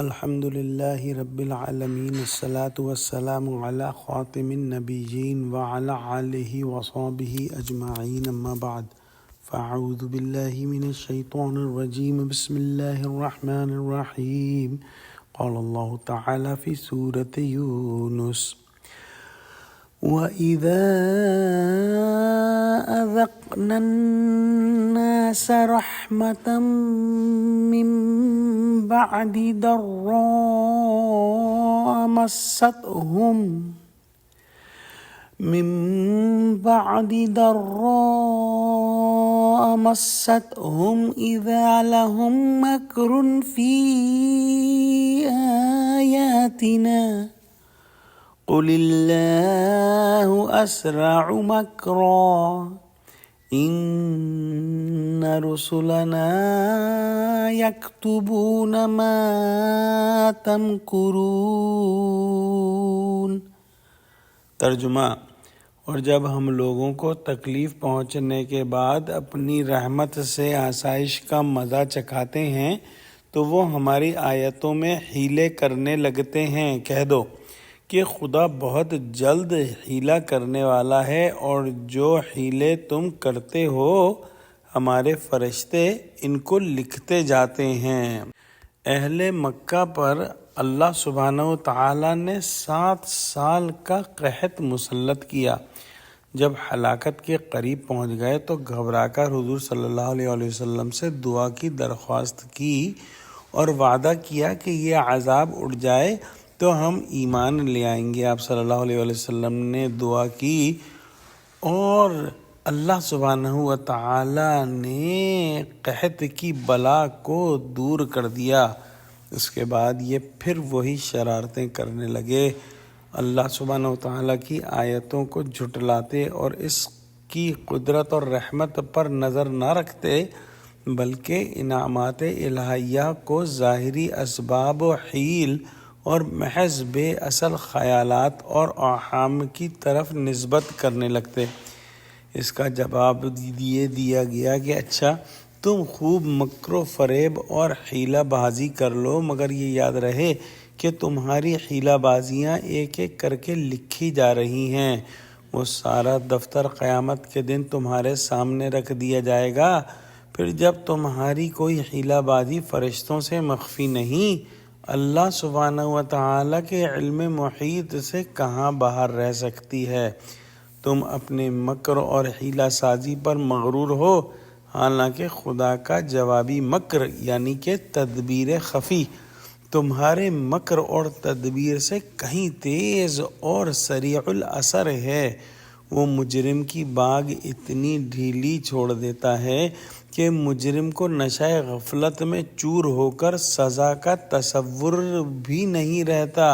الحمد لله رب العالمين الصلاة والسلام على خاتم النبيين وعلى آله وصحبه أجمعين أما بعد فأعوذ بالله من الشيطان الرجيم بسم الله الرحمن الرحيم قال الله تعالى في سورة يونس وَإِذَا أَذَقْنَا النَّاسَ رَحْمَةً مِّن بَعْدِ ضَرَّاءٍ مَّسَّتْهُمْ إِذَا لَهُم مَّكْرٌ فِي آيَاتِنَا قل الله أسرع مكرا إن رسلنا يكتبون ما تمكرون۔ ترجمہ: اور جب ہم لوگوں کو تکلیف پہنچنے کے بعد اپنی رحمت سے آسائش کا مزہ چکھاتے ہیں تو وہ ہماری آیتوں میں حیلے کرنے لگتے ہیں۔ کہہ دو کہ خدا بہت جلد حیلہ کرنے والا ہے، اور جو حیلے تم کرتے ہو ہمارے فرشتے ان کو لکھتے جاتے ہیں۔ اہل مکہ پر اللہ سبحانہ و تعالیٰ نے 7 سال کا قحط مسلط کیا۔ جب ہلاکت کے قریب پہنچ گئے تو گھبرا کر حضور صلی اللہ علیہ وسلم سے دعا کی درخواست کی اور وعدہ کیا کہ یہ عذاب اٹھ جائے تو ہم ایمان لے آئیں گے۔ آپ صلی اللہ علیہ وسلم نے دعا کی اور اللہ سبحانہ و تعالی نے قحط کی بلا کو دور کر دیا۔ اس کے بعد یہ پھر وہی شرارتیں کرنے لگے، اللہ سبحانہ و تعالی کی آیتوں کو جھٹلاتے اور اس کی قدرت اور رحمت پر نظر نہ رکھتے، بلکہ انعامات الہیہ کو ظاہری اسباب و حیل اور محض بے اصل خیالات اور اوہام کی طرف نسبت کرنے لگتے۔ اس کا جواب یہ دیا گیا کہ اچھا، تم خوب مکر و فریب اور حیلہ بازی کر لو، مگر یہ یاد رہے کہ تمہاری حیلہ بازیاں ایک ایک کر کے لکھی جا رہی ہیں۔ وہ سارا دفتر قیامت کے دن تمہارے سامنے رکھ دیا جائے گا۔ پھر جب تمہاری کوئی حیلہ بازی فرشتوں سے مخفی نہیں، اللہ سبحانہ و تعالیٰ کے علم محیط سے کہاں باہر رہ سکتی ہے؟ تم اپنے مکر اور حیلہ سازی پر مغرور ہو، حالانکہ خدا کا جوابی مکر یعنی کہ تدبیر خفی تمہارے مکر اور تدبیر سے کہیں تیز اور سریع الاثر ہے۔ وہ مجرم کی باگ اتنی ڈھیلی چھوڑ دیتا ہے کہ مجرم کو نشہ غفلت میں چور ہو کر سزا کا تصور بھی نہیں رہتا۔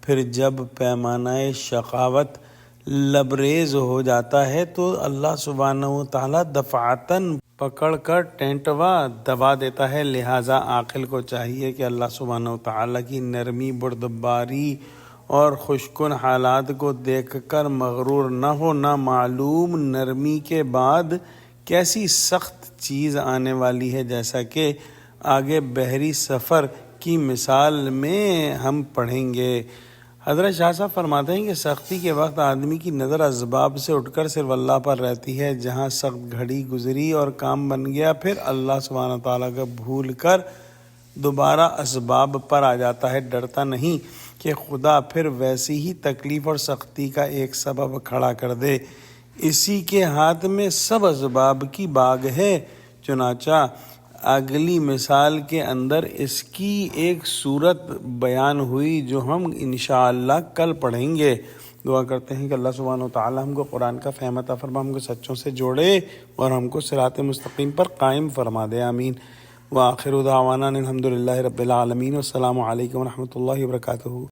پھر جب پیمانہ شقاوت لبریز ہو جاتا ہے تو اللہ سبحانہ و تعالیٰ دفعتاً پکڑ کر ٹینٹوا دبا دیتا ہے۔ لہٰذا عاقل کو چاہیے کہ اللہ سبحانہ و تعالیٰ کی نرمی، بردباری اور خوشکن حالات کو دیکھ کر مغرور نہ ہو۔ نامعلوم نرمی کے بعد کیسی سخت چیز آنے والی ہے، جیسا کہ آگے بحری سفر کی مثال میں ہم پڑھیں گے۔ حضرت شاہ صاحب فرماتے ہیں کہ سختی کے وقت آدمی کی نظر اسباب سے اٹھ کر صرف اللہ پر رہتی ہے۔ جہاں سخت گھڑی گزری اور کام بن گیا، پھر اللہ سبحانہ تعالیٰ کا بھول کر دوبارہ اسباب پر آ جاتا ہے۔ ڈرتا نہیں کہ خدا پھر ویسی ہی تکلیف اور سختی کا ایک سبب کھڑا کر دے۔ اسی کے ہاتھ میں سب اسباب کی باغ ہے۔ چنانچہ اگلی مثال کے اندر اس کی ایک صورت بیان ہوئی جو ہم انشاءاللہ کل پڑھیں گے۔ دعا کرتے ہیں کہ اللہ سبحانہ و تعالی ہم کو قرآن کا فہم عطا فرما، ہم کو سچوں سے جوڑے اور ہم کو صراط مستقیم پر قائم فرما دے، آمین۔ وآخر دعوانا الحمد للہ رب العالمین، والسلام علیکم ورحمۃ اللہ وبرکاتہ۔